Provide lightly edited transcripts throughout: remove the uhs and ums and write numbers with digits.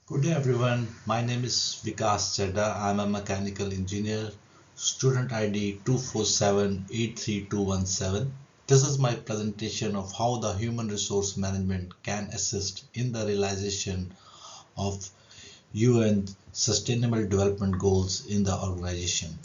Good day everyone, my name is Vikas Chadha. I'm a mechanical engineer, student ID 247-83217. This is my presentation of how the human resource management can assist in the realization of UN Sustainable Development Goals in the organization.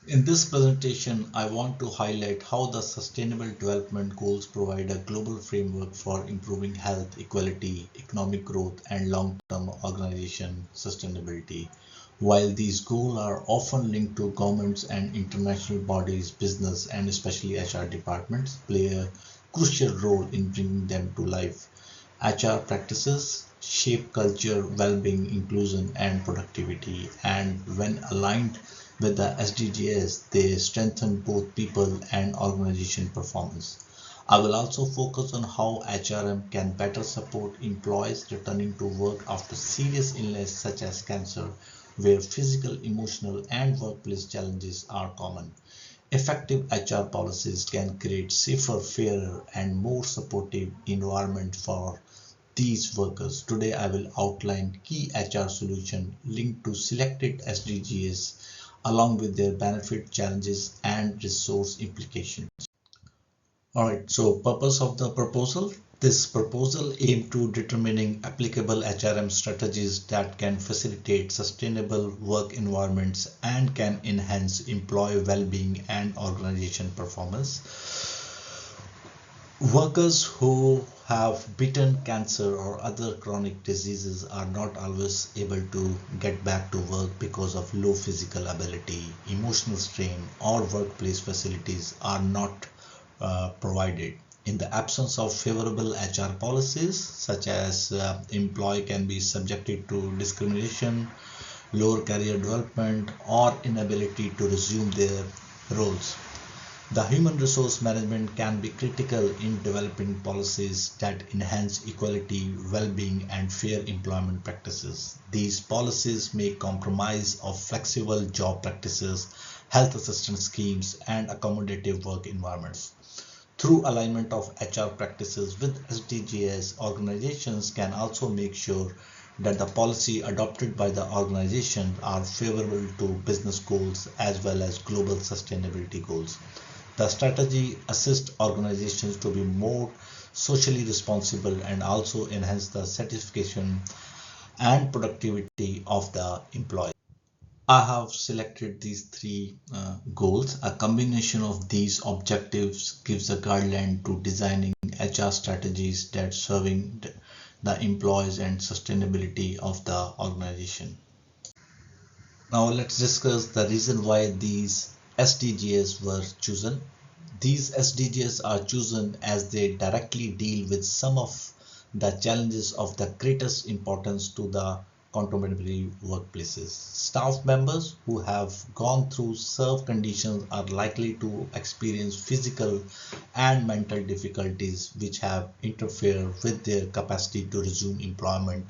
In this presentation, I want to highlight how the Sustainable Development Goals provide a global framework for improving health, equality, economic growth, and long-term organization sustainability. While these goals are often linked to governments and international bodies, business, and especially HR departments play a crucial role in bringing them to life. HR practices shape culture, well-being, inclusion, and productivity, and when aligned with the SDGs, they strengthen both people and organization performance. I will also focus on how HRM can better support employees returning to work after serious illness such as cancer, where physical, emotional, and workplace challenges are common. Effective HR policies can create safer, fairer, and more supportive environment for these workers. Today, I will outline key HR solutions linked to selected SDGs along with their benefit, challenges, and resource implications. Alright, so purpose of the proposal. This proposal aims to determining applicable HRM strategies that can facilitate sustainable work environments and can enhance employee well-being and organization performance. Workers who have beaten cancer or other chronic diseases are not always able to get back to work because of low physical ability, emotional strain, or workplace facilities are not provided. In the absence of favorable HR policies, such as employee can be subjected to discrimination, lower career development, or inability to resume their roles. The human resource management can be critical in developing policies that enhance equality, well-being, and fair employment practices. These policies may comprise of flexible job practices, health assistance schemes, and accommodative work environments. Through alignment of HR practices with SDGs, organizations can also make sure that the policy adopted by the organization are favorable to business goals as well as global sustainability goals. The strategy assists organizations to be more socially responsible and also enhance the satisfaction and productivity of the employee. I have selected these three goals. A combination of these objectives gives a guideline to designing HR strategies that serving the employees and sustainability of the organization. Now let's discuss the reason why these SDGs were chosen. These SDGs are chosen as they directly deal with some of the challenges of the greatest importance to the contemporary workplaces. Staff members who have gone through serve conditions are likely to experience physical and mental difficulties which have interfered with their capacity to resume employment.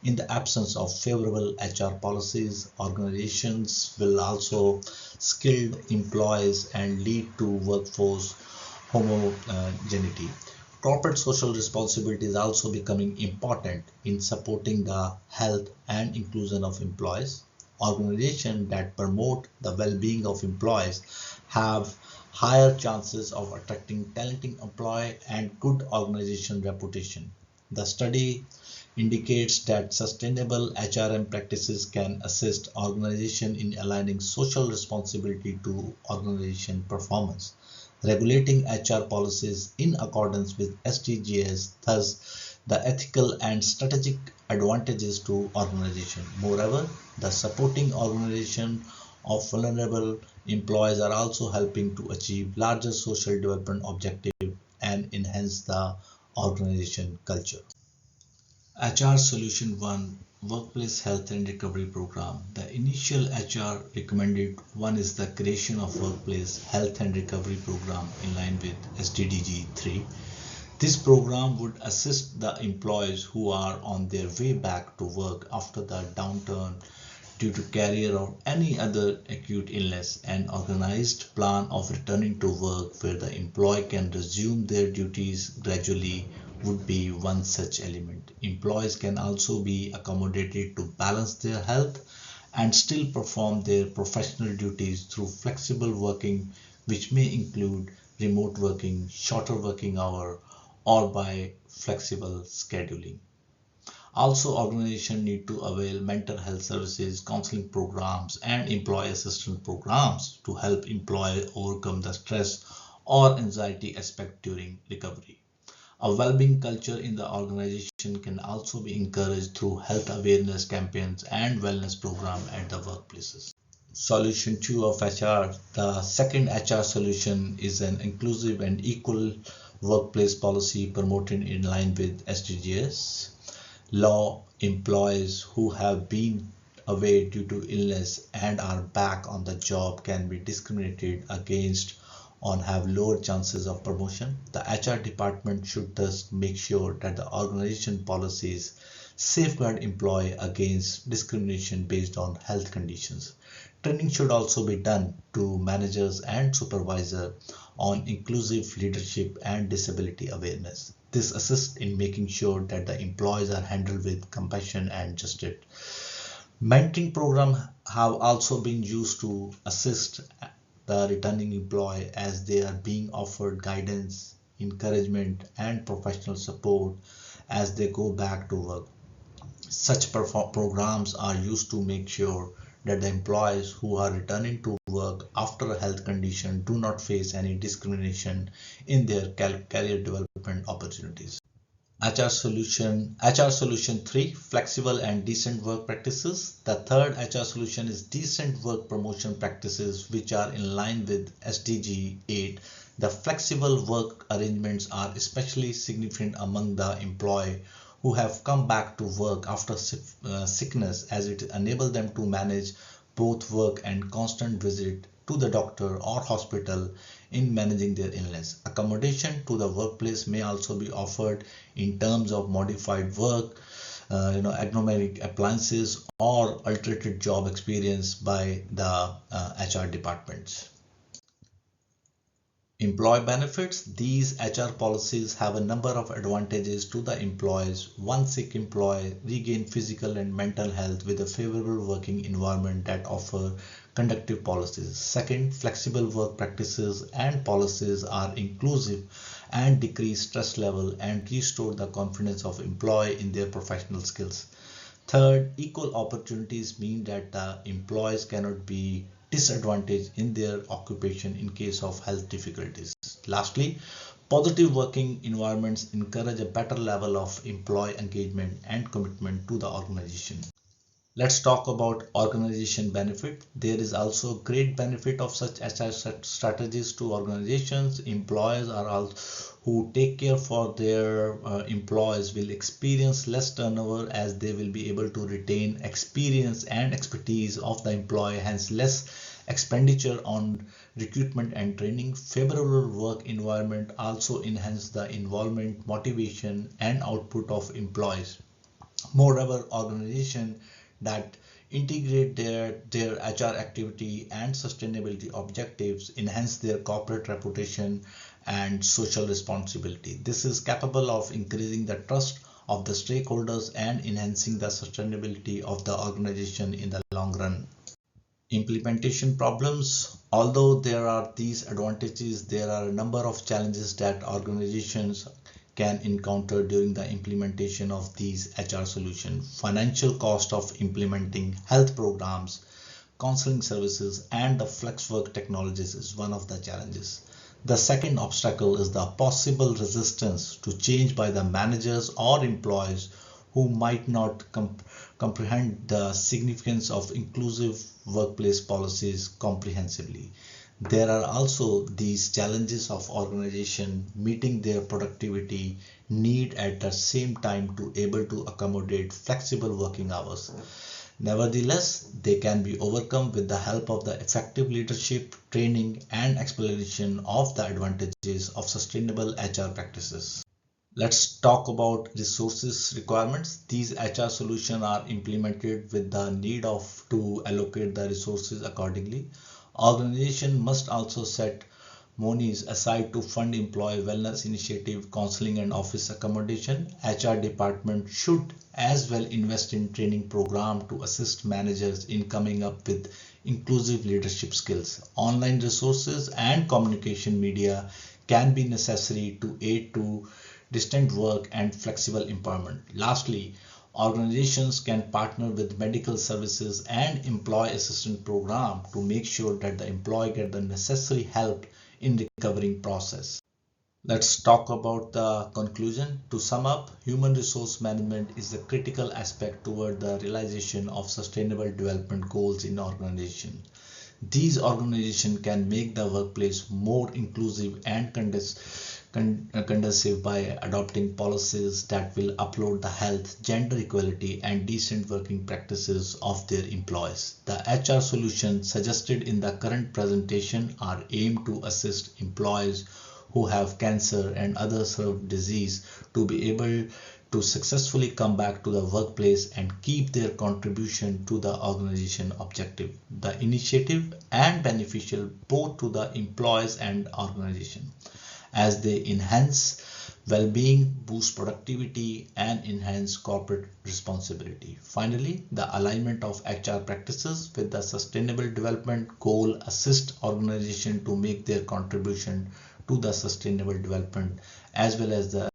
In the absence of favorable HR policies, organizations will also skilled employees and lead to workforce homogeneity. Corporate social responsibility is also becoming important in supporting the health and inclusion of employees. Organizations that promote the well-being of employees have higher chances of attracting talented employees and good organization reputation. The study indicates that sustainable HRM practices can assist organizations in aligning social responsibility to organization performance. Regulating HR policies in accordance with SDGs, thus the ethical and strategic advantages to organization. Moreover, the supporting organization of vulnerable employees are also helping to achieve larger social development objectives and enhance the organization culture. HR Solution 1 Workplace Health and Recovery Program. The initial HR recommended one is the creation of Workplace Health and Recovery Program in line with SDG 3. This program would assist the employees who are on their way back to work after the downturn due to career or any other acute illness. An organized plan of returning to work where the employee can resume their duties gradually would be one such element. Employees can also be accommodated to balance their health and still perform their professional duties through flexible working, which may include remote working, shorter working hour, or by flexible scheduling. Also, organizations need to avail mental health services, counseling programs, and employee assistance programs to help employees overcome the stress or anxiety aspect during recovery. A well-being culture in the organization can also be encouraged through health awareness campaigns and wellness programs at the workplaces. Solution 2 of HR. The second HR solution is an inclusive and equal workplace policy promoted in line with SDGs. Law employees who have been away due to illness and are back on the job can be discriminated against and have lower chances of promotion. The HR department should thus make sure that the organization policies safeguard employee against discrimination based on health conditions. Training should also be done to managers and supervisors on inclusive leadership and disability awareness. This assists in making sure that the employees are handled with compassion and justice. Mentoring programs have also been used to assist the returning employee as they are being offered guidance, encouragement, and professional support as they go back to work. Such programs are used to make sure that the employees who are returning to work after a health condition do not face any discrimination in their career development opportunities. HR solution 3, flexible and decent work practices. The third HR solution is decent work promotion practices, which are in line with SDG 8. The flexible work arrangements are especially significant among the employee who have come back to work after sickness, as it enables them to manage both work and constant visit to the doctor or hospital in managing their illness. Accommodation to the workplace may also be offered in terms of modified work, ergonomic appliances, or alternative job experience by the HR departments. Employee benefits. These HR policies have a number of advantages to the employees. One sick employee regain physical and mental health with a favorable working environment that offer conductive policies. Second, flexible work practices and policies are inclusive and decrease stress level and restore the confidence of employee in their professional skills. Third, equal opportunities mean that the employees cannot be disadvantaged in their occupation in case of health difficulties. Lastly, positive working environments encourage a better level of employee engagement and commitment to the organization. Let's talk about organization benefit. There is also great benefit of such HR strategies to organizations. Employers are all who take care for their employees will experience less turnover, as they will be able to retain experience and expertise of the employee, hence less expenditure on recruitment and training. Favorable work environment also enhance the involvement, motivation, and output of employees. Moreover, organization that integrate their HR activity and sustainability objectives enhance their corporate reputation and social responsibility. This is capable of increasing the trust of the stakeholders and enhancing the sustainability of the organization in the long run. Implementation problems. Although there are these advantages, there are a number of challenges that organizations can encounter during the implementation of these HR solutions. Financial cost of implementing health programs, counseling services, and the flex work technologies is one of the challenges. The second obstacle is the possible resistance to change by the managers or employees who might not comprehend the significance of inclusive workplace policies comprehensively. There are also these challenges of organization meeting their productivity need at the same time to able to accommodate flexible working hours. Nevertheless, they can be overcome with the help of the effective leadership, training, and explanation of the advantages of sustainable HR practices. Let's talk about resources requirements. These HR solutions are implemented with the need of to allocate the resources accordingly. Organization must also set monies aside to fund employee wellness initiative, counseling and office accommodation. HR department should as well invest in training program to assist managers in coming up with inclusive leadership skills. Online resources and communication media can be necessary to aid to distant work and flexible employment. Lastly, organizations can partner with medical services and employee assistance program to make sure that the employee get the necessary help in recovering process. Let's talk about the conclusion. To sum up, human resource management is a critical aspect toward the realization of sustainable development goals in organization. These organizations can make the workplace more inclusive and conducive by adopting policies that will uphold the health, gender equality, and decent working practices of their employees. The HR solutions suggested in the current presentation are aimed to assist employees who have cancer and other served disease to be able to successfully come back to the workplace and keep their contribution to the organization objective. The initiative and beneficial both to the employees and organization as they enhance well-being, boost productivity, and enhance corporate responsibility. Finally, the alignment of HR practices with the sustainable development goal assist organization to make their contribution to the sustainable development as well as the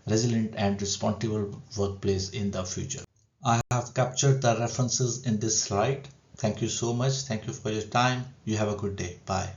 resilient and responsible workplace in the future. I have captured the references in this slide. Thank you so much. Thank you for your time. You have a good day. Bye.